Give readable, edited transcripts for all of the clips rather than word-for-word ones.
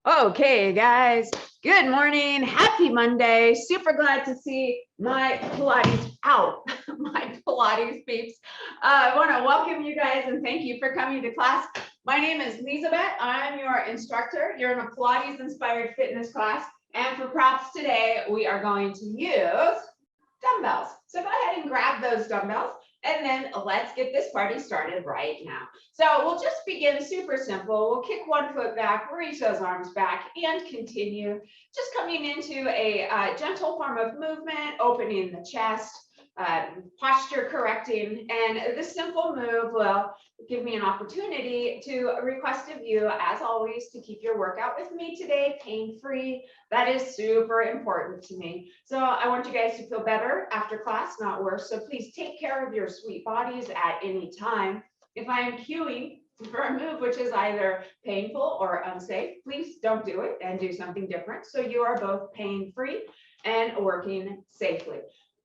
Okay, guys, good morning. Happy Monday. Super glad to see my Pilates my Pilates peeps. I want to welcome you guys and thank you for coming to class. My name is Elizabeth. I'm your instructor. You're in a Pilates inspired fitness class. And for props today, we are going to use dumbbells. So go ahead and grab those dumbbells. And then let's get this party started right now. So we'll just begin super simple. We'll kick one foot back, reach those arms back, and continue. Just coming into a gentle form of movement, opening the chest, posture correcting. And this simple move will give me an opportunity to request of you, as always, to keep your workout with me today pain-free. That is super important to me. So I want you guys to feel better after class, not worse. So please take care of your sweet bodies at any time. If I am cueing for a move which is either painful or unsafe, please don't do it and do something different. So you are both pain-free and working safely.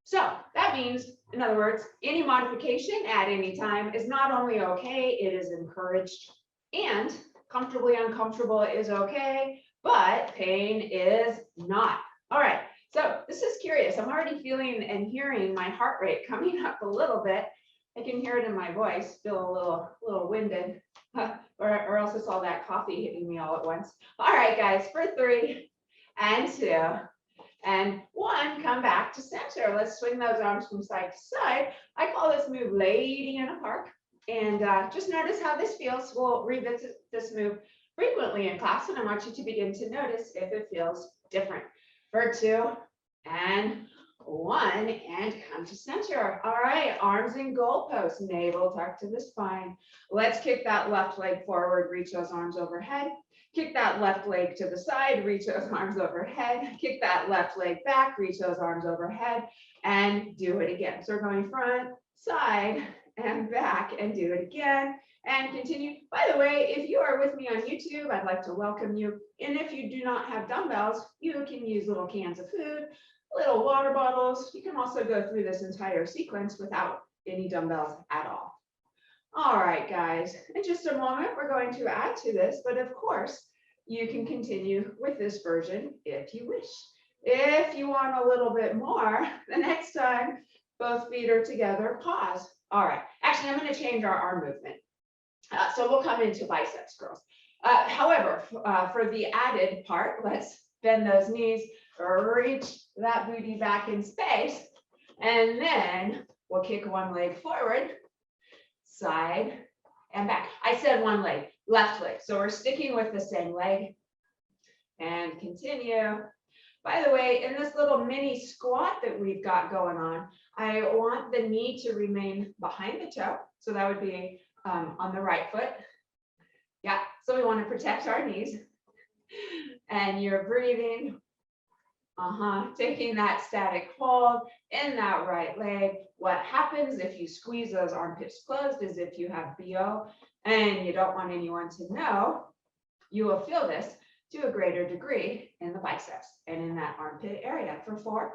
So that means, in other words, any modification at any time is not only okay, it is encouraged, and comfortably uncomfortable is okay, but pain is not. All right, so this is curious. I'm already feeling and hearing my heart rate coming up a little bit. I can hear it in my voice, feel a little winded, or else it's all that coffee hitting me all at once. All right, guys, for 3 and 2 and 1, come back to center. Let's swing those arms from side to side. I call this move Lady in a Park. And just notice how this feels. We'll revisit this move frequently in class, and I want you to begin to notice if it feels different. For 2 and 1, and come to center. All right, arms in goalpost, navel tucked to the spine. Let's kick that left leg forward, reach those arms overhead. Kick that left leg to the side, reach those arms overhead. Kick that left leg back, reach those arms overhead, and do it again. So we're going front, side, and back, and do it again, and continue. By the way, if you are with me on YouTube, I'd like to welcome you. And if you do not have dumbbells, you can use little cans of food, little water bottles. You can also go through this entire sequence without any dumbbells at all. All right, guys, in just a moment, we're going to add to this, but of course, you can continue with this version if you wish. If you want a little bit more, the next time both feet are together, pause. All right, actually, I'm going to change our arm movement. So we'll come into biceps curls. However, for the added part, let's bend those knees, reach that booty back in space, and then we'll kick one leg forward, side and back. I said one leg, left leg. So we're sticking with the same leg and continue. By the way, in this little mini squat that we've got going on, I want the knee to remain behind the toe. So that would be on the right foot. Yeah, so we want to protect our knees. And you're breathing. Taking that static hold in that right leg. What happens if you squeeze those armpits closed is if you have BO and you don't want anyone to know, you will feel this to a greater degree in the biceps and in that armpit area. For 4.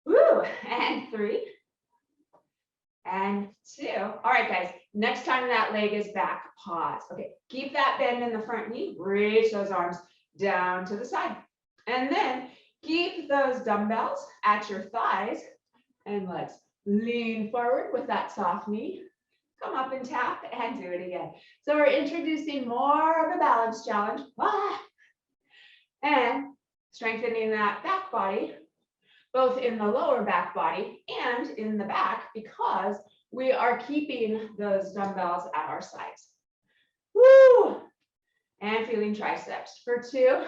Woo, and 3 and 2. All right, guys, next time that leg is back, pause. Okay, keep that bend in the front knee, reach those arms down to the side. And then keep those dumbbells at your thighs, and let's lean forward with that soft knee. Come up and tap and do it again. So we're introducing more of a balance challenge. And strengthening that back body, both in the lower back body and in the back, because we are keeping those dumbbells at our sides. Woo! And feeling triceps for 2.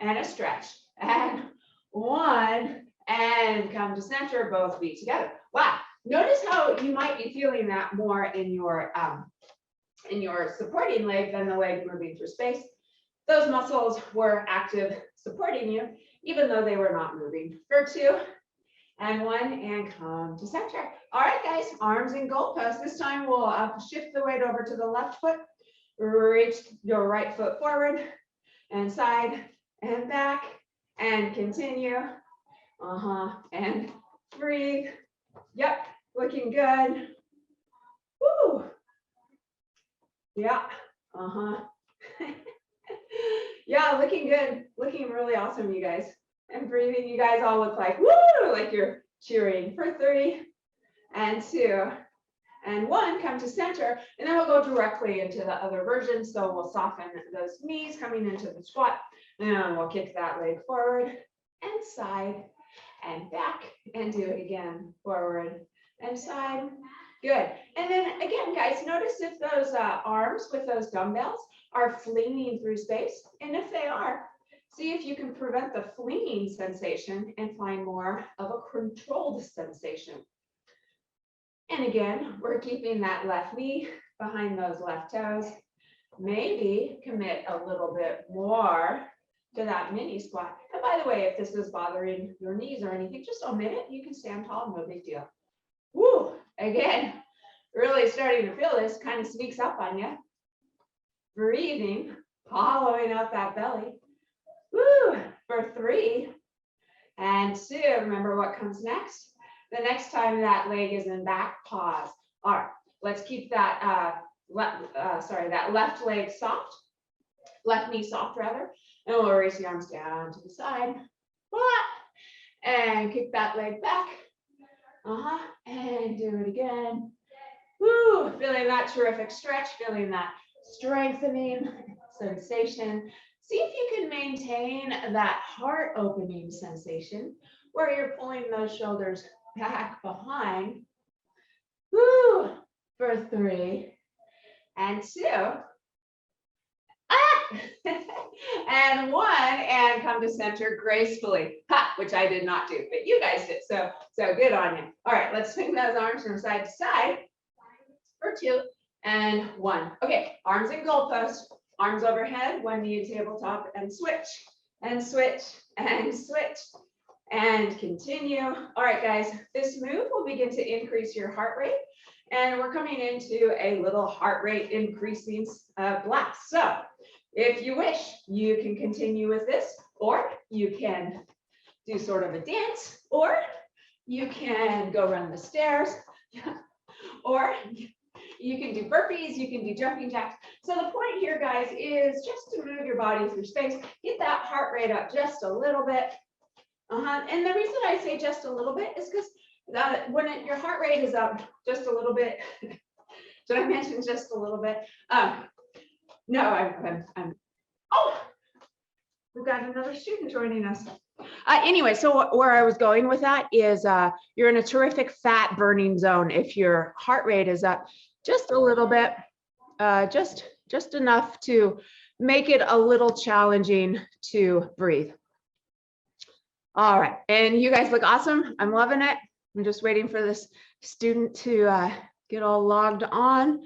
And a stretch, and 1, and come to center, both feet together. Wow, notice how you might be feeling that more in your supporting leg than the leg moving through space. Those muscles were active supporting you, even though they were not moving. For 2 and 1, and come to center. All right, guys, arms in goalposts. This time we'll shift the weight over to the left foot, reach your right foot forward, and side, and back, and continue. And breathe. Yep, looking good. Woo. Yeah. Yeah, looking good. Looking really awesome, you guys. And breathing, you guys all look like, woo, like you're cheering for 3 and 2 and 1. Come to center, and then we'll go directly into the other version. So we'll soften those knees coming into the squat, and we'll kick that leg forward and side and back, and do it again, forward and side. Good. And then again, guys, notice if those arms with those dumbbells are flinging through space. And if they are, see if you can prevent the flinging sensation and find more of a controlled sensation. And again, we're keeping that left knee behind those left toes. Maybe commit a little bit more to that mini squat. And by the way, if this is bothering your knees or anything, just omit it. You can stand tall, no big deal. Woo, again, really starting to feel this, kind of sneaks up on you. Breathing, hollowing out that belly. Woo, for 3 and 2. Remember what comes next? The next time that leg is in back, pause. All right, let's keep that that left leg soft, left knee soft rather, and we'll raise the arms down to the side. And kick that leg back. And do it again. Woo, feeling that terrific stretch, feeling that strengthening sensation. See if you can maintain that heart opening sensation where you're pulling those shoulders back behind. Woo, for 3 and 2. And 1, and come to center gracefully, which I did not do, but you guys did. So good on you. All right, let's swing those arms from side to side for 2 and 1. Okay, arms in goalpost, arms overhead, 1 knee to tabletop, and switch and switch and switch and continue. All right, guys, this move will begin to increase your heart rate, and we're coming into a little heart rate increasing blast. So if you wish, you can continue with this, or you can do sort of a dance, or you can go run the stairs, or you can do burpees, you can do jumping jacks. So the point here, guys, is just to move your body through space, get that heart rate up just a little bit. And the reason I say just a little bit is because when your heart rate is up just a little bit, did I mention just a little bit? No, I'm oh, we've got another student joining us. Anyway, so where I was going with that is you're in a terrific fat burning zone if your heart rate is up just a little bit, just enough to make it a little challenging to breathe. All right, and you guys look awesome. I'm loving it. I'm just waiting for this student to get all logged on.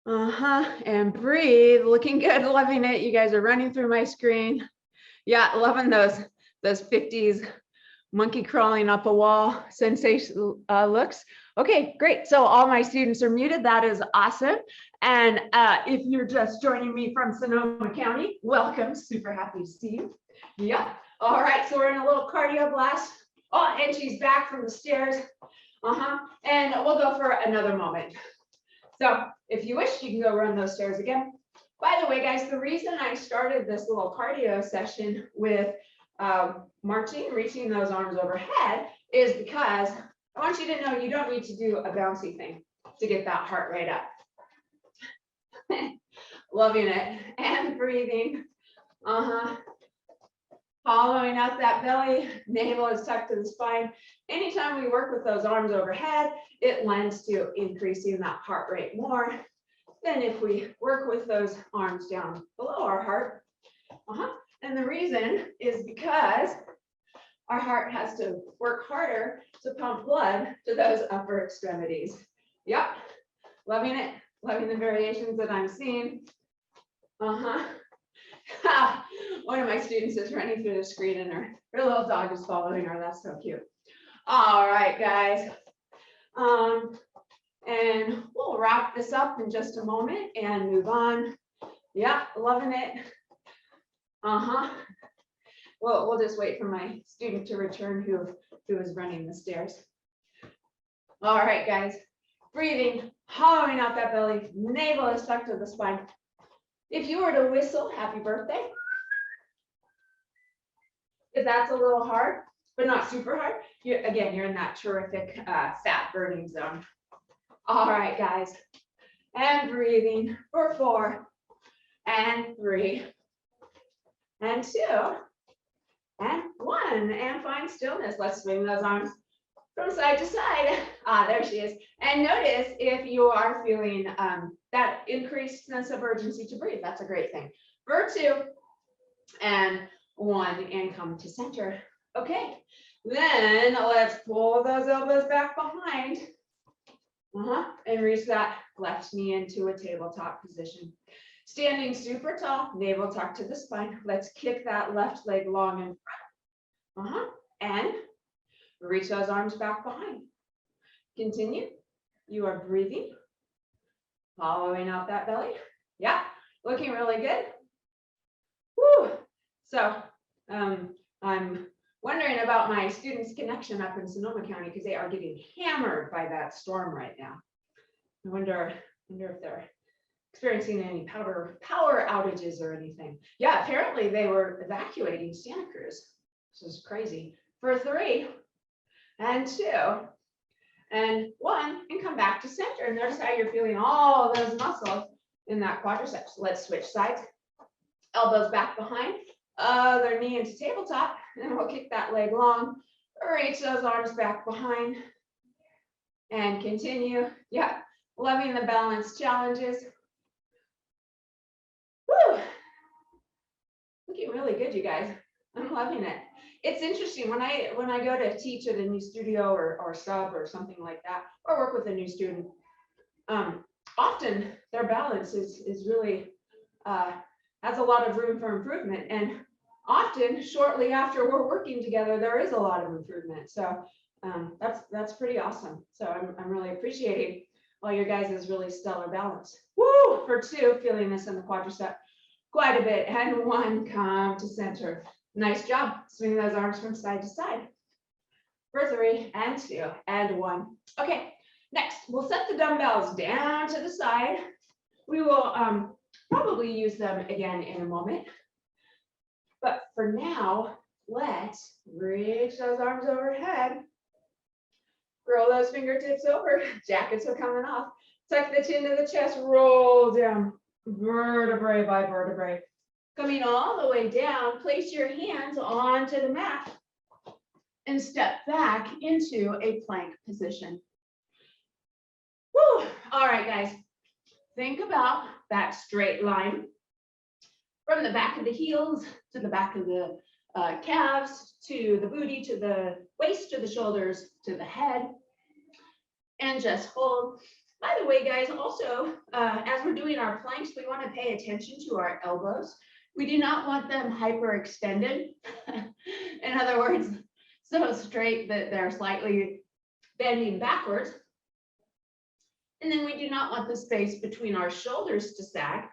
And breathe, looking good, loving it. You guys are running through my screen. Yeah, loving those 50s monkey crawling up a wall sensation looks. Okay, great. So all my students are muted. That is awesome. And if you're just joining me from Sonoma County, welcome. Super happy to see you. Yeah. All right. So we're in a little cardio blast. Oh, and she's back from the stairs. And we'll go for another moment. So if you wish, you can go run those stairs again. By the way, guys, the reason I started this little cardio session with marching, reaching those arms overhead, is because I want you to know you don't need to do a bouncy thing to get that heart rate up. Loving it and breathing. Following out that belly, navel is tucked to the spine. Anytime we work with those arms overhead, it lends to increasing that heart rate more than if we work with those arms down below our heart. And the reason is because our heart has to work harder to pump blood to those upper extremities. Yep, loving it, loving the variations that I'm seeing. One of my students is running through the screen and her little dog is following her. That's so cute. All right, guys. And we'll wrap this up in just a moment and move on. Yeah, loving it. Well, we'll just wait for my student to return who is running the stairs. All right, guys. Breathing, hollowing out that belly, navel is tucked to the spine. If you were to whistle happy birthday, if that's a little hard, but not super hard, again, you're in that terrific fat burning zone. All right, guys. And breathing for 4 and 3 and 2 and 1, and find stillness. Let's swing those arms from side to side. There she is. And notice if you are feeling that increased sense of urgency to breathe. That's a great thing. For 2 and 1, and come to center. Okay, then let's pull those elbows back behind. And reach that left knee into a tabletop position. Standing super tall, navel tuck to the spine. Let's kick that left leg long in front. And reach those arms back behind. Continue. You are breathing, following out that belly. Yeah, looking really good. Woo. So I'm wondering about my students' connection up in Sonoma County because they are getting hammered by that storm right now. I wonder if they're experiencing any power outages or anything. Yeah, apparently they were evacuating Santa Cruz. This is crazy. For 3 and 2 and 1, and come back to center. And notice how you're feeling all those muscles in that quadriceps. Let's switch sides. Elbows back behind, other knee into tabletop, and we'll kick that leg long. Reach those arms back behind and continue. Yeah, loving the balance challenges. Woo! Looking really good, you guys. I'm loving it. It's interesting when I go to teach at a new studio or sub or something like that, or work with a new student. Often their balance is really has a lot of room for improvement, and often shortly after we're working together, there is a lot of improvement. So that's pretty awesome. So I'm really appreciating all your guys' really stellar balance. Woo! For 2, feeling this in the quadricep quite a bit, and 1, come to center. Nice job. Swing those arms from side to side. For 3 and 2 and 1. Okay, next we'll set the dumbbells down to the side. We will probably use them again in a moment. But for now, let's reach those arms overhead. Roll those fingertips over. Jackets are coming off. Tuck the chin to the chest. Roll down vertebrae by vertebrae. Coming all the way down, place your hands onto the mat and step back into a plank position. Woo! All right, guys. Think about that straight line from the back of the heels to the back of the calves, to the booty, to the waist, to the shoulders, to the head, and just hold. By the way, guys, also, as we're doing our planks, we want to pay attention to our elbows. We do not want them hyperextended. In other words, so straight that they're slightly bending backwards. And then we do not want the space between our shoulders to sag,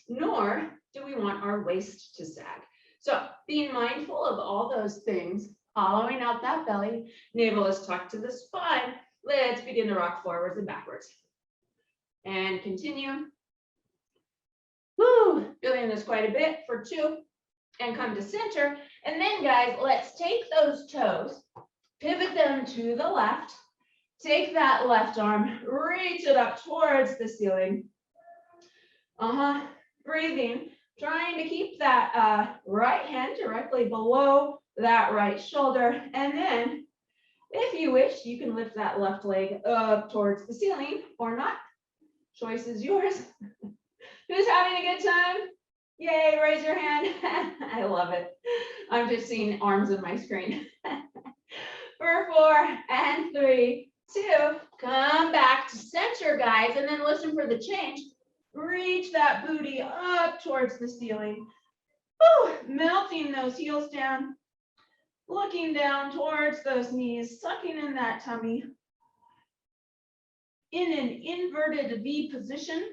nor do we want our waist to sag. So being mindful of all those things, hollowing out that belly, navel is tucked to the spine. Let's begin to rock forwards and backwards. And continue. Woo, feeling this quite a bit for 2 and come to center. And then guys, let's take those toes, pivot them to the left, take that left arm, reach it up towards the ceiling. Breathing, trying to keep that right hand directly below that right shoulder. And then if you wish, you can lift that left leg up towards the ceiling or not. Choice is yours. Who's having a good time? Yay, raise your hand. I love it. I'm just seeing arms on my screen. For 4 and 3, 2, come back to center, guys, and then listen for the change. Reach that booty up towards the ceiling. Woo, melting those heels down, looking down towards those knees, sucking in that tummy. In an inverted V position,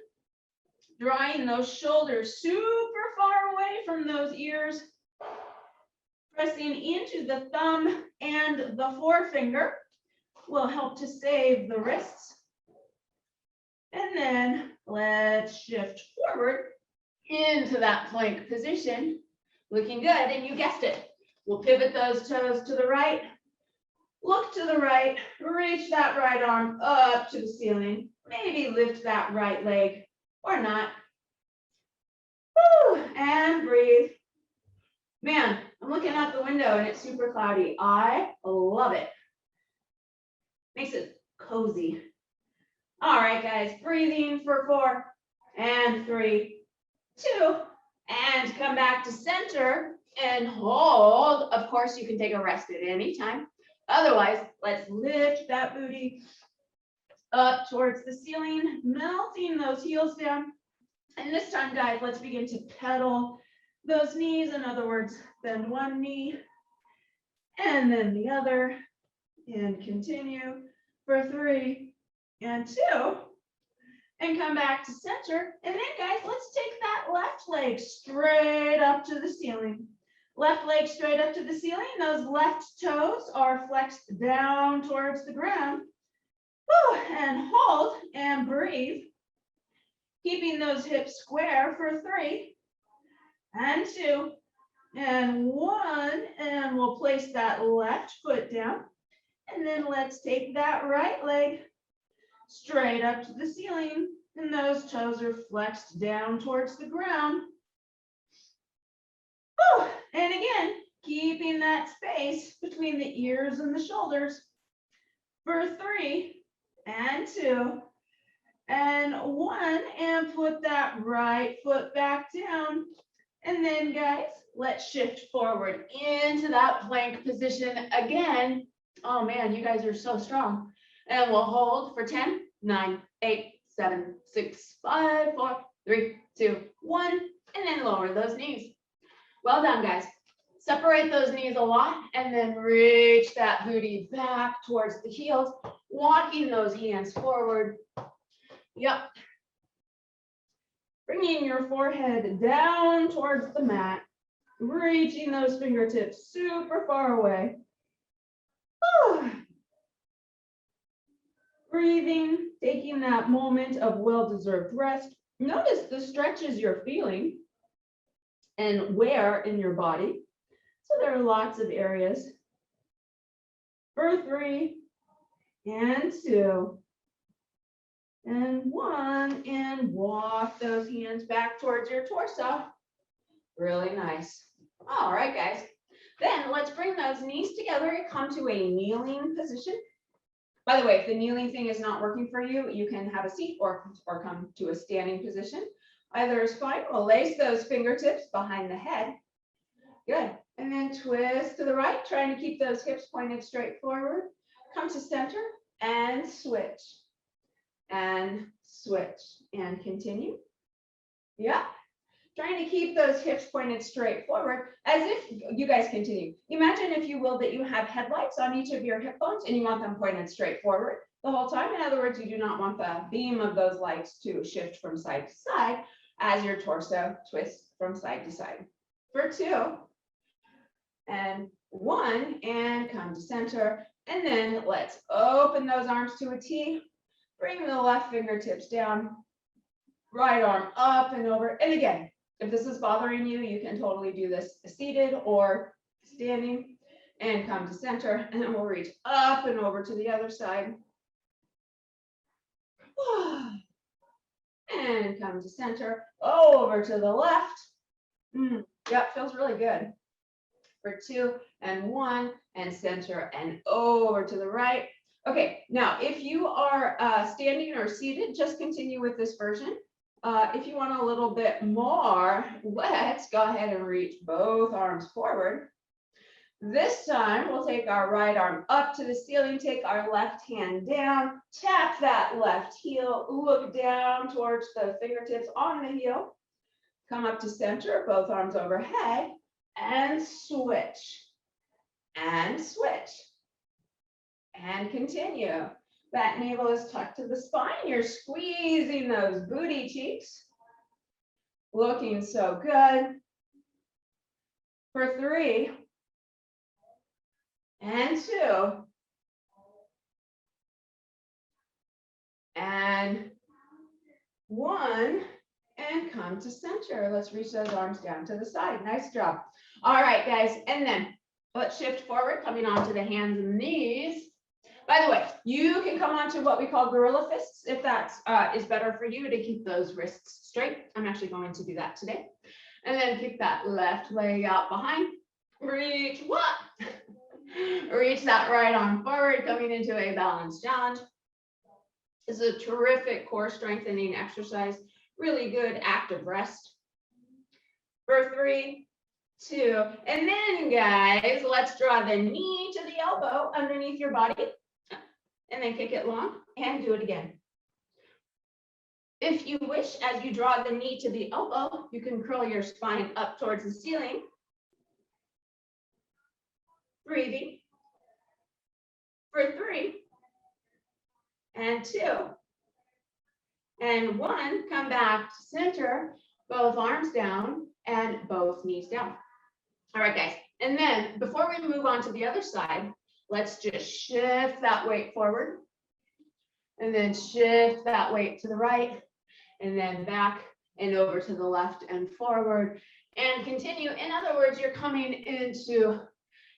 drawing those shoulders super far away from those ears, pressing into the thumb and the forefinger will help to save the wrists. And then let's shift forward into that plank position. Looking good, and you guessed it. We'll pivot those toes to the right. Look to the right, reach that right arm up to the ceiling. Maybe lift that right leg or not. Woo, and breathe. Man, I'm looking out the window and it's super cloudy. I love it. Makes it cozy. All right, guys, breathing for 4 and 3, 2, and come back to center and hold. Of course, you can take a rest at any time. Otherwise, let's lift that booty up towards the ceiling, melting those heels down. And this time, guys, let's begin to pedal those knees. In other words, bend one knee and then the other, and continue for 3 and 2, and come back to center. And then, guys, let's take that left leg straight up to the ceiling. Left leg straight up to the ceiling. Those left toes are flexed down towards the ground. Woo, and hold and breathe. Keeping those hips square for 3 and 2 and 1. And we'll place that left foot down. And then let's take that right leg straight up to the ceiling. And those toes are flexed down towards the ground. Woo, and again, keeping that space between the ears and the shoulders for 3 and 2 and 1, and put that right foot back down. And then, guys, let's shift forward into that plank position again. Oh man, you guys are so strong. And we'll hold for 10, 9, 8, 7, 6, 5, 4, 3, 2, 1, and then lower those knees. Well done, guys. Separate those knees a lot and then reach that booty back towards the heels, walking those hands forward. Yep. Bringing your forehead down towards the mat, reaching those fingertips super far away. Whew. Breathing, taking that moment of well-deserved rest. Notice the stretches you're feeling and where in your body. So there are lots of areas. For 3 and 2 and 1, and walk those hands back towards your torso. Really nice. All right, guys. Then let's bring those knees together and come to a kneeling position. By the way, if the kneeling thing is not working for you, you can have a seat or come to a standing position. Either is fine. We'll lace those fingertips behind the head. Good. And then twist to the right, trying to keep those hips pointed straight forward. Come to center and switch. And switch. And continue. Yeah. Trying to keep those hips pointed straight forward, as if you guys continue. Imagine, if you will, that you have headlights on each of your hip bones and you want them pointed straight forward the whole time. In other words, you do not want the beam of those lights to shift from side to side as your torso twists from side to side. For 2 and 1, and come to center. And then let's open those arms to a T. Bring the left fingertips down, right arm up and over. And again, if this is bothering you, you can totally do this seated or standing, and come to center. And then we'll reach up and over to the other side. And come to center, over to the left. Yep, feels really good. For 2 and 1, and center and over to the right. Okay, now if you are standing or seated, just continue with this version. If you want a little bit more, let's go ahead and reach both arms forward. This time, we'll take our right arm up to the ceiling, take our left hand down, tap that left heel, look down towards the fingertips on the heel, come up to center, both arms overhead, and switch, and switch, and continue. That navel is tucked to the spine. You're squeezing those booty cheeks. Looking so good. For 3 and 2 and 1, and come to center. Let's reach those arms down to the side. Nice job. All right, guys. And then let's shift forward, coming onto the hands and knees. By the way, you can come onto what we call gorilla fists if that is better for you to keep those wrists straight. I'm actually going to do that today. And then kick that left leg out behind. Reach, what? Reach that right arm forward, coming into a balanced challenge. This is a terrific core strengthening exercise. Really good active rest. For 3, 2, and then guys, let's draw the knee to the elbow underneath your body. And then kick it long and do it again. If you wish, as you draw the knee to the elbow, you can curl your spine up towards the ceiling. Breathing. For 3, and 2, and 1, come back to center, both arms down and both knees down. All right, guys. And then before we move on to the other side, let's just shift that weight forward and then shift that weight to the right and then back and over to the left and forward and continue. In other words, you're coming into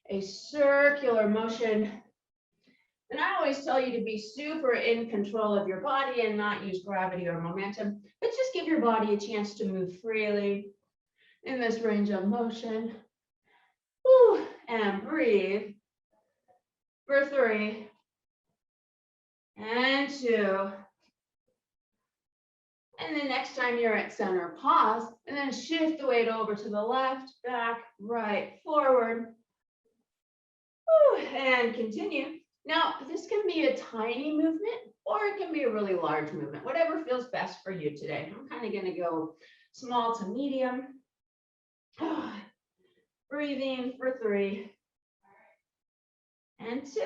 a circular motion. And I always tell you to be super in control of your body and not use gravity or momentum, but just give your body a chance to move freely in this range of motion. Woo, and breathe. For 3, and 2. And then next time you're at center, pause, and then shift the weight over to the left, back, right, forward. Woo, and continue. Now, this can be a tiny movement, or it can be a really large movement, whatever feels best for you today. I'm kind of going to go small to medium. Breathing for 3, and 2,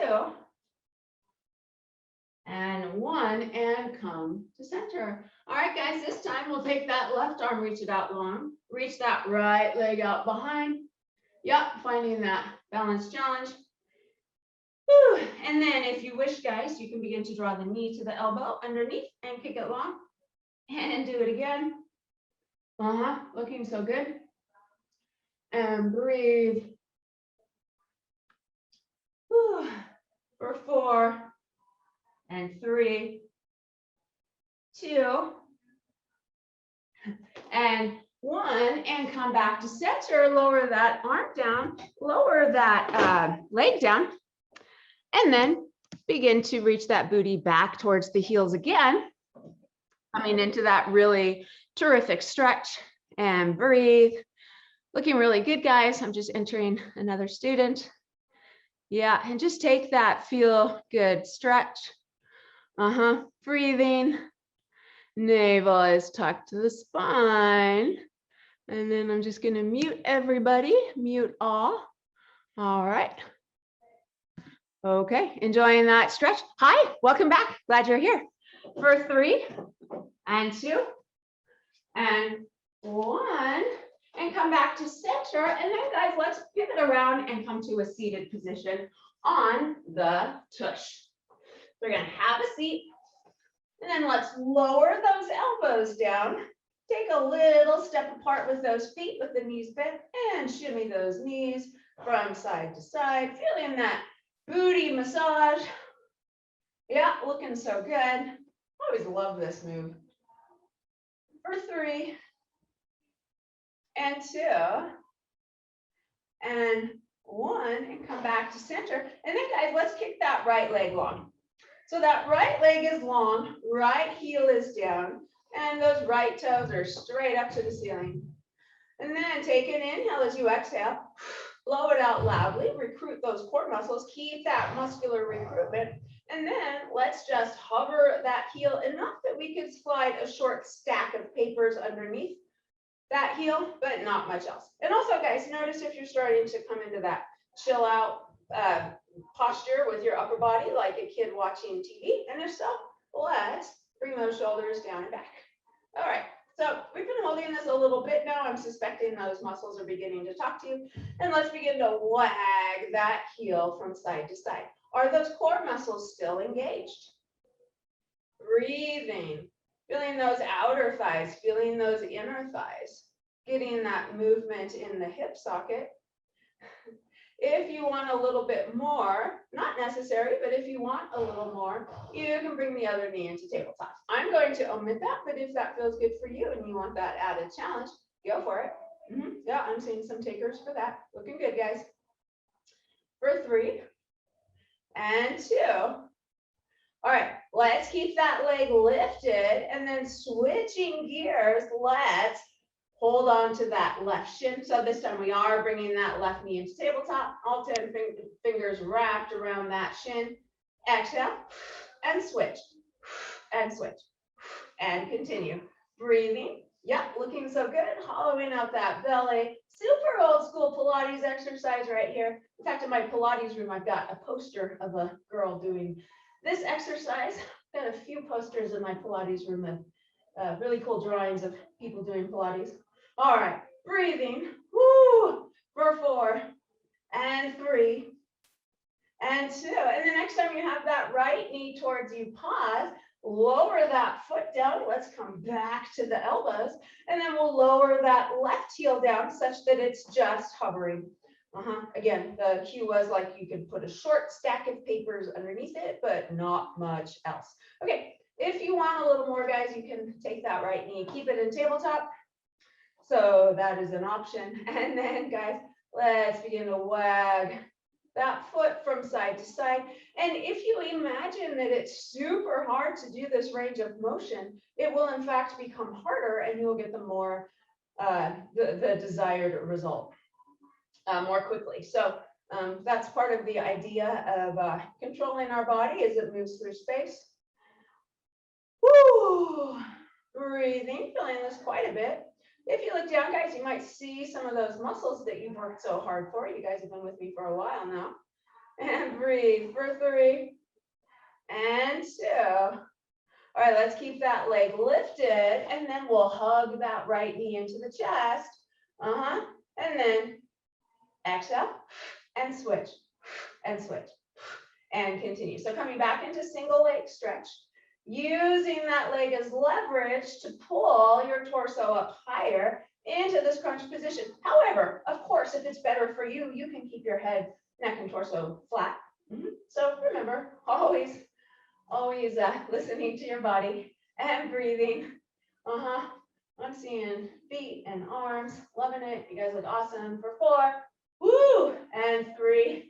and 1, and come to center. All right, guys, this time we'll take that left arm, reach it out long, reach that right leg out behind. Yep, finding that balance challenge. Whew. And then if you wish, guys, you can begin to draw the knee to the elbow underneath and kick it long and do it again. Looking so good. And breathe. Whew. For 4, and 3, 2, and 1, and come back to center. Lower that arm down, lower that leg down. And then begin to reach that booty back towards the heels again, coming into that really terrific stretch and breathe. Looking really good, guys. I'm just entering another student. Yeah, and just take that feel good stretch. Breathing. Navel is tucked to the spine. And then I'm just going to mute everybody, mute all. All right. Okay, enjoying that stretch. Hi, welcome back. Glad you're here. For 3, and 2, and 1, and come back to center. And then, guys, let's pivot around and come to a seated position on the tush. We're going to have a seat, and then let's lower those elbows down. Take a little step apart with those feet with the knees bent, and shimmy those knees from side to side, feeling that booty massage. Yeah, looking so good. I always love this move. For 3, and 2, and 1, and come back to center. And then, guys, let's kick that right leg long. So that right leg is long, right heel is down, and those right toes are straight up to the ceiling. And then take an inhale as you exhale. Blow it out loudly, recruit those core muscles, keep that muscular recruitment, and then let's just hover that heel enough that we can slide a short stack of papers underneath that heel, but not much else. And also, guys, notice if you're starting to come into that chill out posture with your upper body like a kid watching TV, and if so, let's bring those shoulders down and back. All right. So we've been holding this a little bit now. I'm suspecting those muscles are beginning to talk to you. And let's begin to wag that heel from side to side. Are those core muscles still engaged? Breathing. Feeling those outer thighs, feeling those inner thighs, getting that movement in the hip socket. If you want a little bit more, not necessary, but if you want a little more, you can bring the other knee into tabletop. I'm going to omit that, but if that feels good for you and you want that added challenge, go for it. Yeah, I'm seeing some takers for that. Looking good, guys. For 3 and 2. All right, let's keep that leg lifted and then switching gears, let's hold on to that left shin. So this time we are bringing that left knee into tabletop, all 10 fingers wrapped around that shin. Exhale and switch and continue. Breathing. Yep, looking so good. Hollowing out that belly. Super old school Pilates exercise right here. In fact, in my Pilates room, I've got a poster of a girl doing this exercise. I've got a few posters in my Pilates room of really cool drawings of people doing Pilates. All right, breathing. Woo! For 4 and 3 and 2. And the next time you have that right knee towards you, pause. Lower that foot down. Let's come back to the elbows. And then we'll lower that left heel down such that it's just hovering. Again, the cue was like you could put a short stack of papers underneath it, but not much else. Okay, if you want a little more, guys, you can take that right knee, keep it in tabletop. So that is an option. And then, guys, let's begin to wag that foot from side to side. And if you imagine that it's super hard to do this range of motion, it will in fact become harder and you'll get the more the desired result more quickly. So that's part of the idea of controlling our body as it moves through space. Woo! Breathing, feeling this quite a bit. If you look down, guys, you might see some of those muscles that you've worked so hard for. You guys have been with me for a while now. And breathe for 3 and 2. All right, let's keep that leg lifted, and then we'll hug that right knee into the chest. And then exhale and switch and switch and continue. So coming back into single leg stretch. Using that leg as leverage to pull your torso up higher into this crunch position. However, of course, if it's better for you, you can keep your head, neck, and torso flat. So remember, always listening to your body and breathing. I'm seeing feet and arms, loving it. You guys look awesome. For 4, woo, and 3,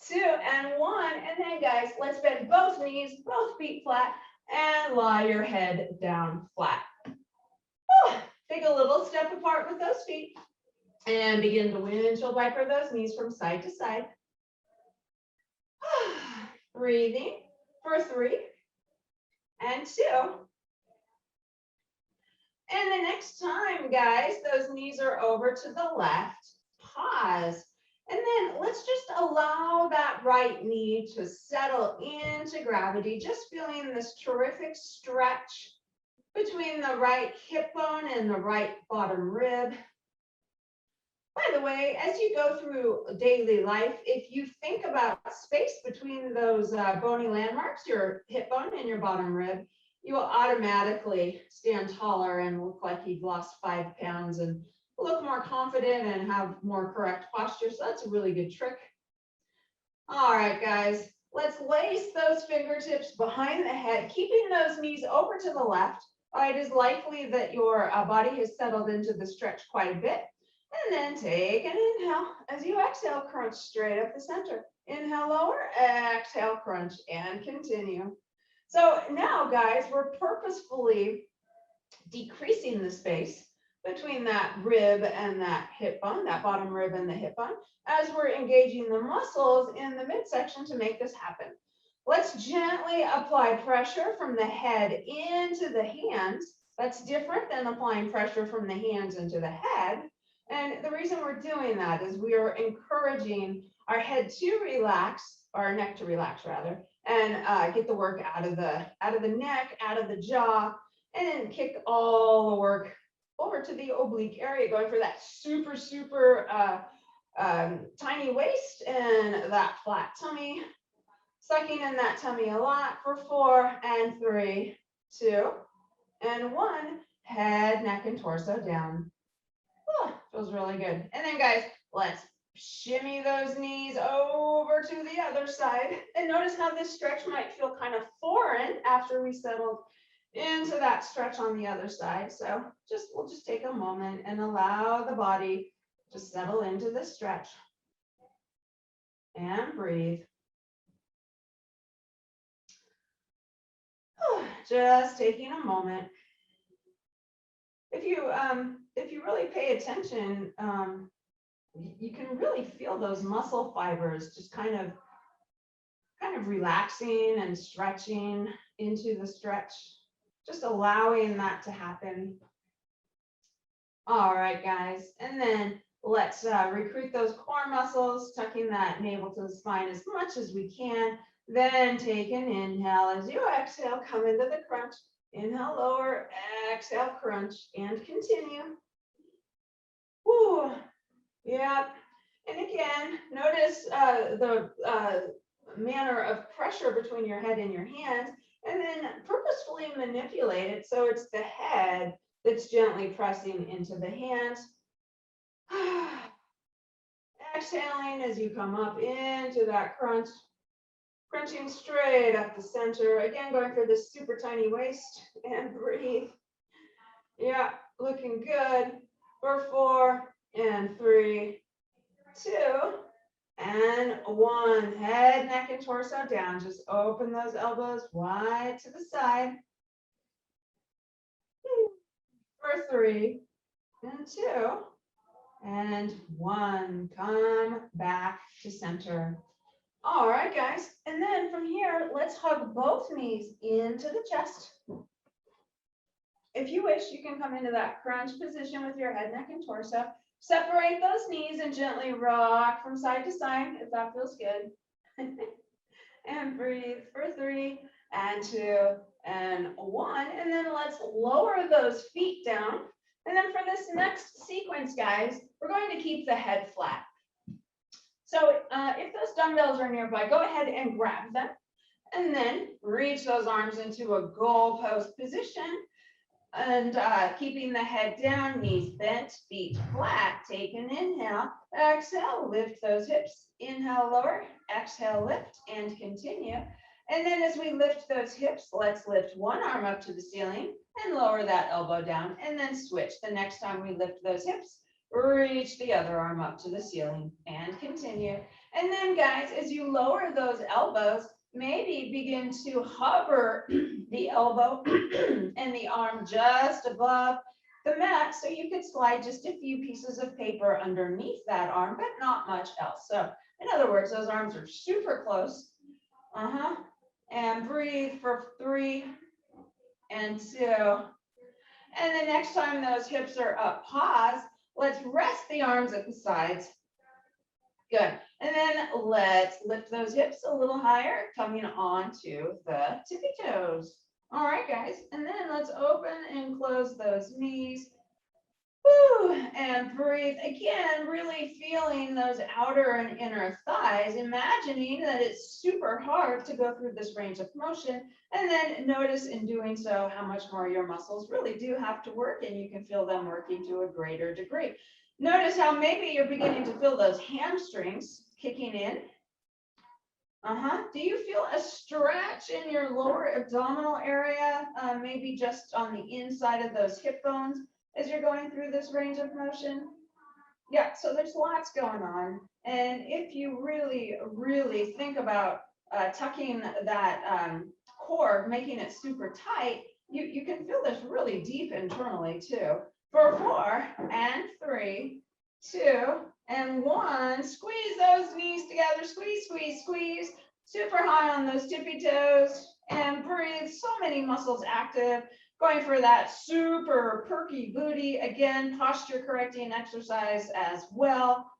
2, and 1. And then, guys, let's bend both knees, both feet flat. And lie your head down flat. Take a little step apart with those feet and begin to windshield wiper those knees from side to side. Breathing for 3 and 2. And the next time, guys, those knees are over to the left, pause. And then let's just allow that right knee to settle into gravity, just feeling this terrific stretch between the right hip bone and the right bottom rib. By the way, as you go through daily life, if you think about space between those bony landmarks, your hip bone and your bottom rib, you will automatically stand taller and look like you've lost 5 pounds and look more confident and have more correct posture. So that's a really good trick. All right, guys, let's lace those fingertips behind the head, keeping those knees over to the left. All right, it is likely that your body has settled into the stretch quite a bit. And then take an inhale. As you exhale, crunch straight up the center. Inhale, lower, exhale, crunch, and continue. So now, guys, we're purposefully decreasing the space between that rib and that hip bone, that bottom rib and the hip bone, as we're engaging the muscles in the midsection to make this happen. Let's gently apply pressure from the head into the hands. That's different than applying pressure from the hands into the head. And the reason we're doing that is we are encouraging our head to relax, or our neck to relax rather, and get the work out of the neck, out of the jaw, and then kick all the work over to the oblique area, going for that super tiny waist and that flat tummy. Sucking in that tummy a lot for 4 and 3, 2, and 1. Head, neck, and torso down. Oh, feels really good. And then guys, let's shimmy those knees over to the other side. And notice how this stretch might feel kind of foreign after we settled into that stretch on the other side. So we'll just take a moment and allow the body to settle into this stretch. And breathe. Just taking a moment. If you really pay attention, you can really feel those muscle fibers just kind of relaxing and stretching into the stretch, just allowing that to happen. All right, guys, and then let's recruit those core muscles, tucking that navel to the spine as much as we can. Then take an inhale. As you exhale, come into the crunch. Inhale, lower, exhale, crunch, and continue. Whew. Yeah. And again, notice the manner of pressure between your head and your hands, and then purposefully manipulate it so it's the head that's gently pressing into the hands. Exhaling as you come up into that crunch. Crunching straight up the center. Again, going for this super tiny waist, and breathe. Yeah, looking good. For 4 and 3, 2 and 1. Head, neck, and torso down. Just open those elbows wide to the side. For 3 and 2 and 1. Come back to center. All right, guys. And then from here, let's hug both knees into the chest. If you wish, you can come into that crunch position with your head, neck, and torso. Separate those knees and gently rock from side to side if that feels good. And breathe for 3 and 2 and 1. And then let's lower those feet down. And then for this next sequence, guys, we're going to keep the head flat. So if those dumbbells are nearby, go ahead and grab them. And then reach those arms into a goalpost position. And keeping the head down, knees bent, feet flat. Take an inhale. Exhale, lift those hips. Inhale, lower. Exhale, lift, and continue. And then as we lift those hips, let's lift one arm up to the ceiling and lower that elbow down. And then switch. The next time we lift those hips, reach the other arm up to the ceiling and continue. And then, guys, as you lower those elbows, maybe begin to hover the elbow and the arm just above the mat, so you could slide just a few pieces of paper underneath that arm, but not much else. So in other words, those arms are super close. And breathe for 3 and 2. And the next time those hips are up, pause. Let's rest the arms at the sides. Good. And then let's lift those hips a little higher, coming onto the tippy toes. All right, guys. And then let's open and close those knees. Woo, and breathe. Again, really feeling those outer and inner thighs, imagining that it's super hard to go through this range of motion. And then notice in doing so how much more your muscles really do have to work, and you can feel them working to a greater degree. Notice how maybe you're beginning to feel those hamstrings kicking in. Do you feel a stretch in your lower abdominal area, maybe just on the inside of those hip bones as you're going through this range of motion? Yeah, so there's lots going on. And if you really, really think about tucking that core, making it super tight, you can feel this really deep internally too. For 4 and 3, 2 and 1, squeeze those knees together, squeeze, squeeze, squeeze, super high on those tippy toes, and breathe. So many muscles active, going for that super perky booty. Again, posture correcting exercise as well.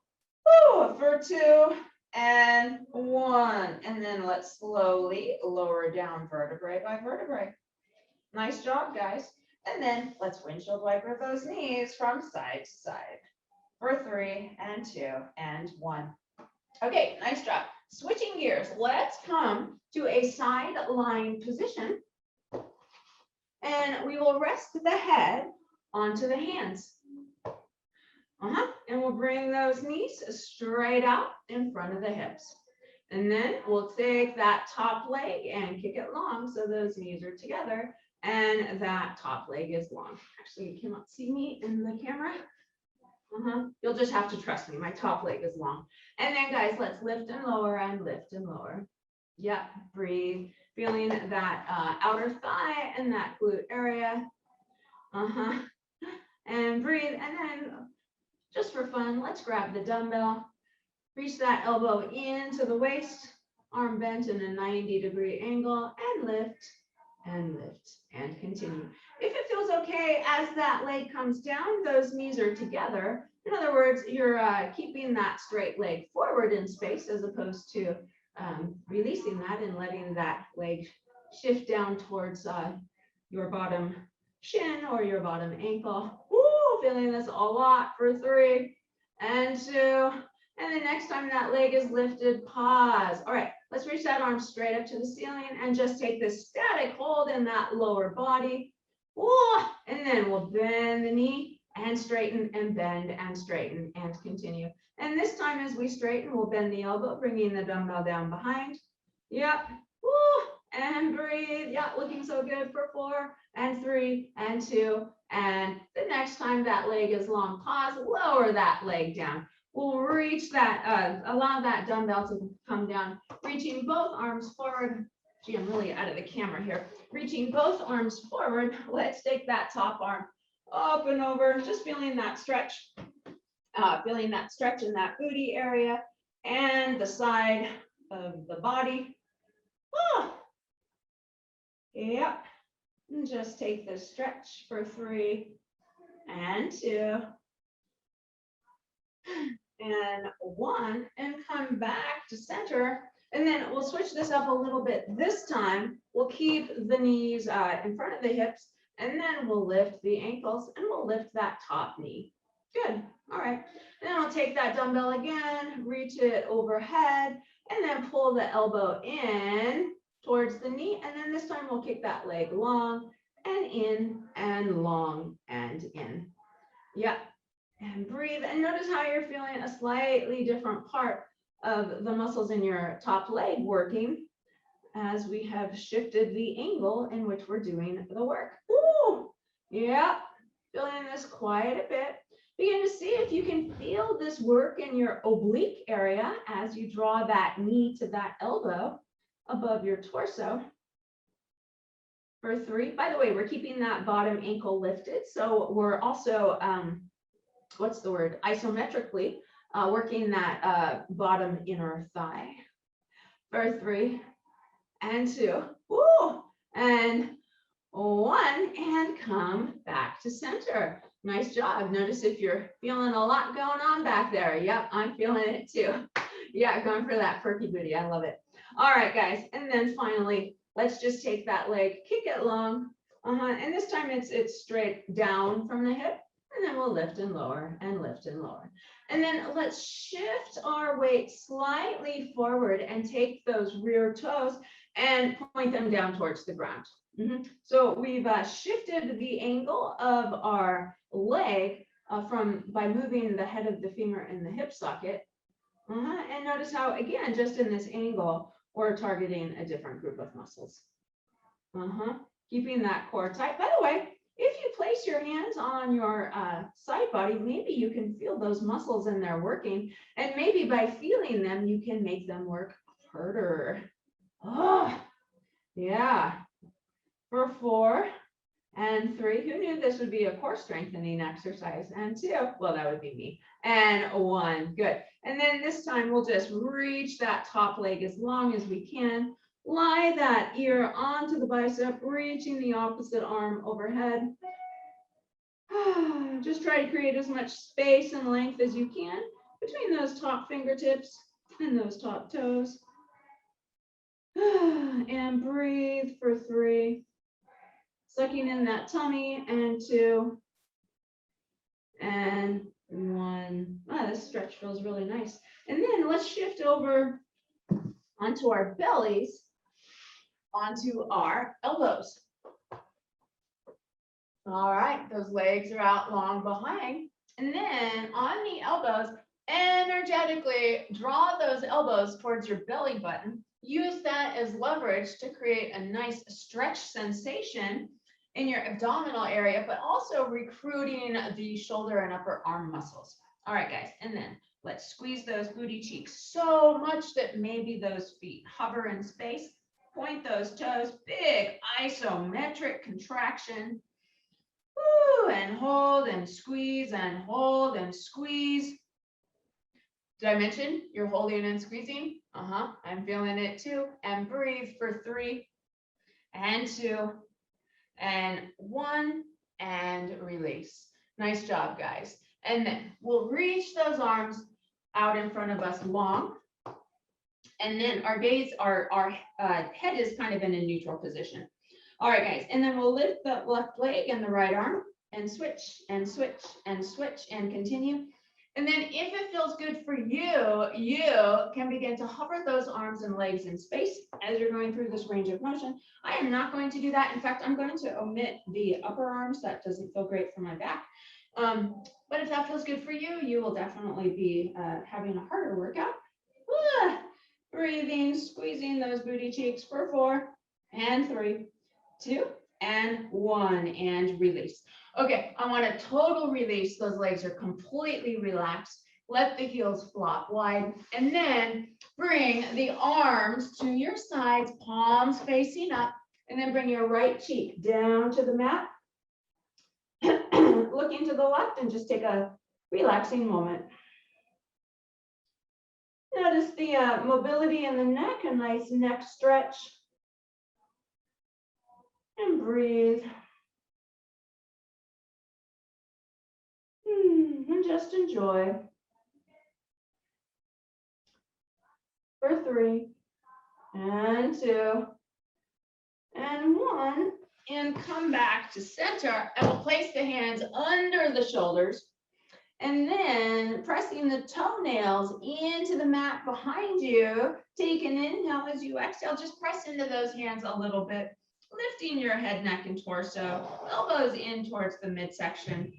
Woo, for 2 and 1, and then let's slowly lower down vertebrae by vertebrae. Nice job, guys. And then let's windshield wiper those knees from side to side. For 3 and 2 and 1. Okay, nice job. Switching gears, let's come to a side lying position. And we will rest the head onto the hands. And we'll bring those knees straight out in front of the hips. And then we'll take that top leg and kick it long so those knees are together and that top leg is long. Actually, you cannot see me in the camera. You'll just have to trust me. My top leg is long. And then guys, let's lift and lower and lift and lower. Yep, breathe. Feeling that outer thigh and that glute area. And breathe. And then just for fun, let's grab the dumbbell. Reach that elbow into the waist, arm bent in a 90-degree angle, and lift and continue. If it feels okay as that leg comes down, those knees are together. In other words, you're keeping that straight leg forward in space as opposed to releasing that and letting that leg shift down towards your bottom shin or your bottom ankle. Woo, feeling this a lot for 3 and 2. And the next time that leg is lifted, pause. All right, let's reach that arm straight up to the ceiling and just take this static hold in that lower body. Whoa, and then we'll bend the knee and straighten and bend and straighten and continue. And this time as we straighten, we'll bend the elbow, bringing the dumbbell down behind. Yep, woo, and breathe. Yeah, looking so good for 4 and 3 and 2. And the next time that leg is long, pause, lower that leg down. We'll reach that, allow that dumbbell to come down, reaching both arms forward. Gee, I'm really out of the camera here. Reaching both arms forward. Let's take that top arm up and over, just feeling that stretch in that booty area and the side of the body. Yep. And just take this stretch for 3 and 2. And 1, and come back to center. And then we'll switch this up a little bit. This time, we'll keep the knees in front of the hips, and then we'll lift the ankles, and we'll lift that top knee. Good. All right. And then I'll take that dumbbell again, reach it overhead, and then pull the elbow in towards the knee. And then this time, we'll kick that leg long and in and long and in. Yep. And breathe and notice how you're feeling a slightly different part of the muscles in your top leg working as we have shifted the angle in which we're doing the work. Ooh, yeah, feeling this quiet a bit. Begin to see if you can feel this work in your oblique area as you draw that knee to that elbow above your torso. For 3, by the way, we're keeping that bottom ankle lifted. So we're also, what's the word, isometrically working that bottom inner thigh. For 3 and 2, woo, and 1, and come back to center. Nice job. Notice if you're feeling a lot going on back there. Yep, I'm feeling it too. Yeah, going for that perky booty. I love it. All right, guys. And then finally, let's just take that leg, kick it long. And this time it's straight down from the hip. And then we'll lift and lower and lift and lower. And then let's shift our weight slightly forward and take those rear toes and point them down towards the ground. So we've shifted the angle of our leg by moving the head of the femur in the hip socket. And notice how, again, just in this angle, we're targeting a different group of muscles. Keeping that core tight. By the way, if you place your hands on your side body, maybe you can feel those muscles in there working. And maybe by feeling them, you can make them work harder. Oh, yeah. For 4 and 3, who knew this would be a core strengthening exercise? And 2, well, that would be me. And 1, good. And then this time we'll just reach that top leg as long as we can. Lie that ear onto the bicep, reaching the opposite arm overhead. Just try to create as much space and length as you can between those top fingertips and those top toes. And breathe for 3. Sucking in that tummy, and 2 and 1. Wow, this stretch feels really nice. And then let's shift over onto our bellies, onto our elbows. All right, those legs are out long behind. And then on the elbows, energetically draw those elbows towards your belly button. Use that as leverage to create a nice stretch sensation in your abdominal area, but also recruiting the shoulder and upper arm muscles. All right, guys, and then let's squeeze those booty cheeks so much that maybe those feet hover in space. Point those toes, big isometric contraction. Woo, and hold and squeeze and hold and squeeze. Did I mention you're holding and squeezing? I'm feeling it too. And breathe for 3 and 2 and 1 and release. Nice job, guys. And then we'll reach those arms out in front of us long. And then our gaze, our head is kind of in a neutral position. All right, guys, and then we'll lift the left leg and the right arm and switch and switch and switch and continue. And then if it feels good for you, you can begin to hover those arms and legs in space as you're going through this range of motion. I am not going to do that. In fact, I'm going to omit the upper arms. That doesn't feel great for my back. But if that feels good for you, you will definitely be having a harder workout. Breathing, squeezing those booty cheeks for 4 and 3, 2 and 1 and release. Okay, I want a total release. Those legs are completely relaxed. Let the heels flop wide and then bring the arms to your sides, palms facing up, and then bring your right cheek down to the mat. Looking to the left and just take a relaxing moment. Notice the mobility in the neck, a nice neck stretch. And breathe. And just enjoy. For 3 and 2 and 1. And come back to center. And we'll place the hands under the shoulders. And then pressing the toenails into the mat behind you. Take an inhale as you exhale. Just press into those hands a little bit. Lifting your head, neck, and torso. Elbows in towards the midsection.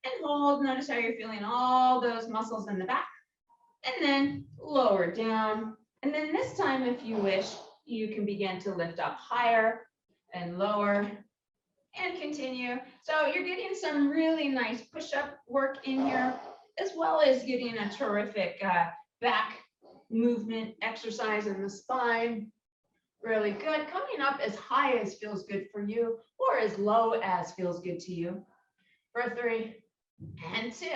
And hold. Notice how you're feeling all those muscles in the back. And then lower down. And then this time, if you wish, you can begin to lift up higher and lower. And continue. So you're getting some really nice push-up work in here, as well as getting a terrific back movement exercise in the spine. Really good. Coming up as high as feels good for you, or as low as feels good to you. For 3 and 2.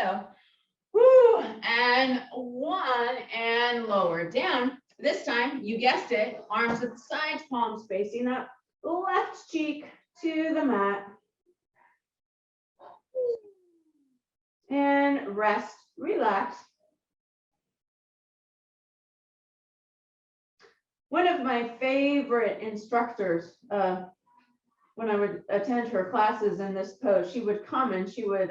Woo, and 1 and lower down. This time, you guessed it, arms at the sides, palms facing up, left cheek to the mat. And rest, relax. One of my favorite instructors, when I would attend her classes in this pose, she would come and she would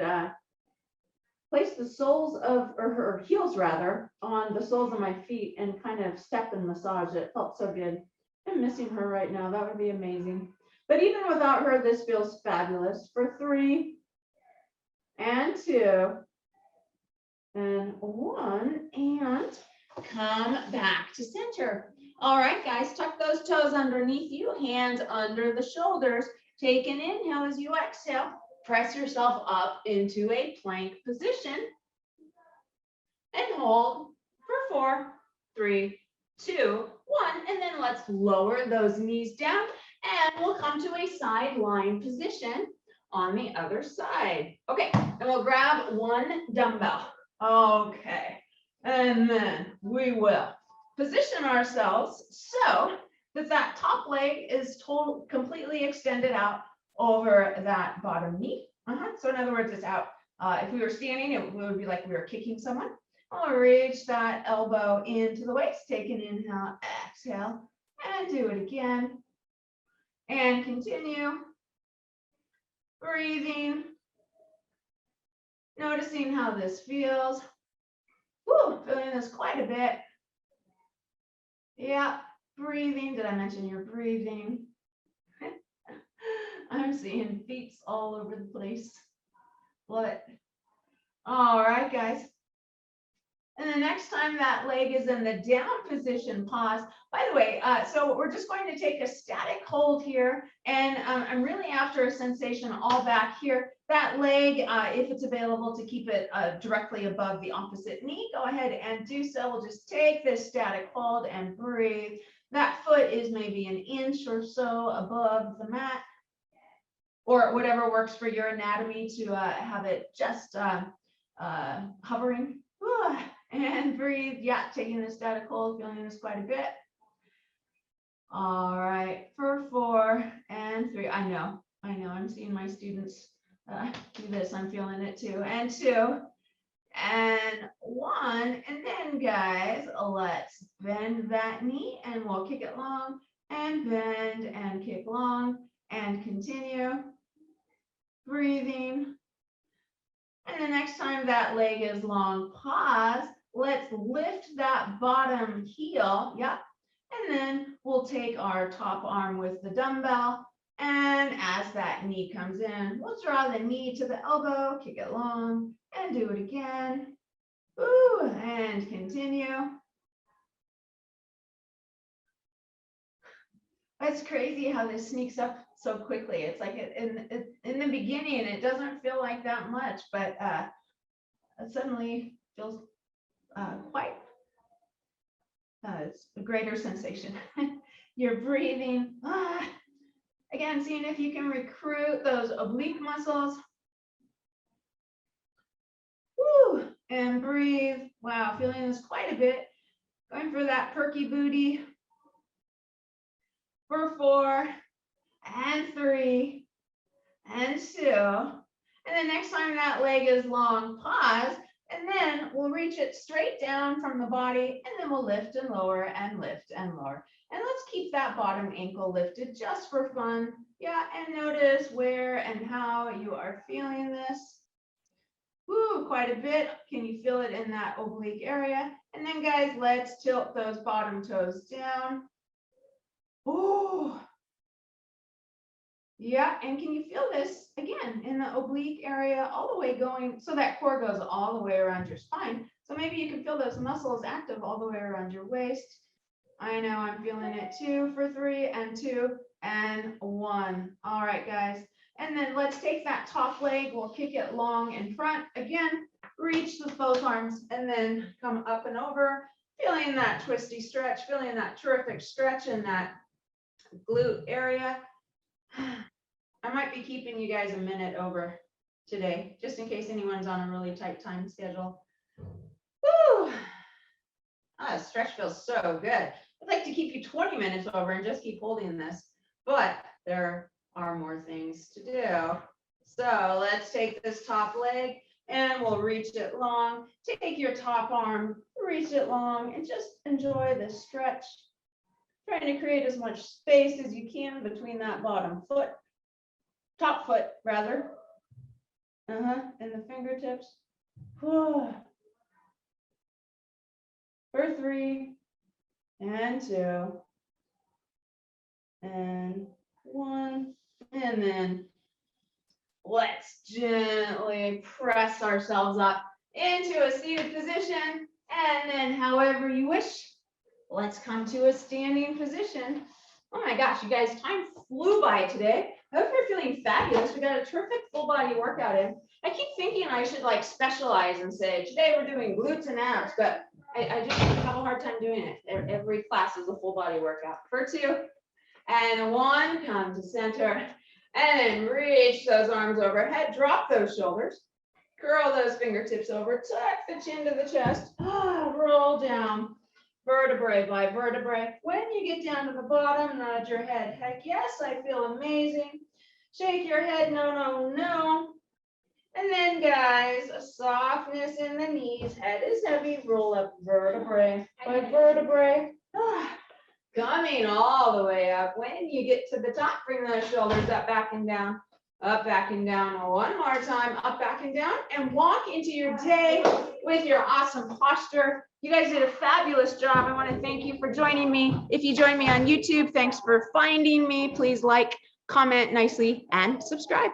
place the soles of, or her heels rather, on the soles of my feet and kind of step and massage it. Felt so good. I'm missing her right now. That would be amazing. But even without her, this feels fabulous. For 3 and 2 and 1 and come back to center. All right, guys, tuck those toes underneath you, hands under the shoulders. Take an inhale as you exhale. Press yourself up into a plank position and hold for 4, 3, 2, 1. And then let's lower those knees down. And we'll come to a side lying position on the other side. Okay, and we'll grab 1 dumbbell. Okay, and then we will position ourselves so that that top leg is completely extended out over that bottom knee. So in other words, it's out. If we were standing, it would be like we were kicking someone. I'll reach that elbow into the waist. Take an inhale, exhale, and do it again. And continue. Breathing. Noticing how this feels. Woo, feeling this quite a bit. Yeah, breathing. Did I mention you're breathing? I'm seeing feet all over the place. Love it. All right, guys. And the next time that leg is in the down position, pause. By the way, so we're just going to take a static hold here, and I'm really after a sensation all back here. That leg, if it's available to keep it directly above the opposite knee, go ahead and do so. We'll just take this static hold and breathe. That foot is maybe an inch or so above the mat, or whatever works for your anatomy to have it just hovering. And breathe. Yeah, taking the static hold, feeling this quite a bit. All right, for 4 and 3. I know, I'm seeing my students do this. I'm feeling it too. And 2 and 1. And then, guys, let's bend that knee and we'll kick it long and bend and kick long and continue breathing. And the next time that leg is long, pause. Let's lift that bottom heel. Yep. And then we'll take our top arm with the dumbbell. And as that knee comes in, we'll draw the knee to the elbow, kick it long, and do it again. Ooh, and continue. It's crazy how this sneaks up so quickly. It's like in the beginning, it doesn't feel like that much, but it suddenly feels quite it's a greater sensation. You're breathing. Again, seeing if you can recruit those oblique muscles. Woo, and breathe. Wow, feeling this quite a bit. Going for that perky booty. For 4 and 3 and 2. And the next time that leg is long, pause, and then we'll reach it straight down from the body, and then we'll lift and lower and lift and lower. And let's keep that bottom ankle lifted just for fun. Yeah, and notice where and how you are feeling this. Woo, quite a bit. Can you feel it in that oblique area? And then, guys, let's tilt those bottom toes down. Oh, yeah, and can you feel this again in the oblique area all the way going, so that core goes all the way around your spine. So maybe you can feel those muscles active all the way around your waist. I know I'm feeling it too for 3 and 2 and 1. All right, guys. And then let's take that top leg. We'll kick it long in front. Again, reach with both arms and then come up and over. Feeling that twisty stretch, feeling that terrific stretch in that glute area. I might be keeping you guys a minute over today, just in case anyone's on a really tight time schedule. Woo! Ah, stretch feels so good. I'd like to keep you 20 minutes over and just keep holding this, but there are more things to do. So let's take this top leg and we'll reach it long. Take your top arm, reach it long, and just enjoy the stretch. Trying to create as much space as you can between that bottom foot, top foot rather, and the fingertips. For 3 and 2 and 1, and then let's gently press ourselves up into a seated position, and then however you wish, let's come to a standing position. Oh my gosh, you guys, time flew by today. I hope you're feeling fabulous. We got a terrific full body workout in. I keep thinking I should like specialize and say, today we're doing glutes and abs, but I just have a hard time doing it. Every class is a full body workout. For 2 and 1, come to center, and then reach those arms overhead, drop those shoulders, curl those fingertips over, tuck the chin to the chest, roll down. Vertebrae by vertebrae. When you get down to the bottom, nod your head. Heck yes, I feel amazing. Shake your head, no, no, no. And then, guys, a softness in the knees. Head is heavy. Roll up vertebrae by vertebrae. Coming all the way up. When you get to the top, bring those shoulders up, back and down. Up, back and down. One more time. Up, back and down. And walk into your day with your awesome posture. You guys did a fabulous job. I want to thank you for joining me. If you join me on YouTube, thanks for finding me. Please like, comment nicely, and subscribe.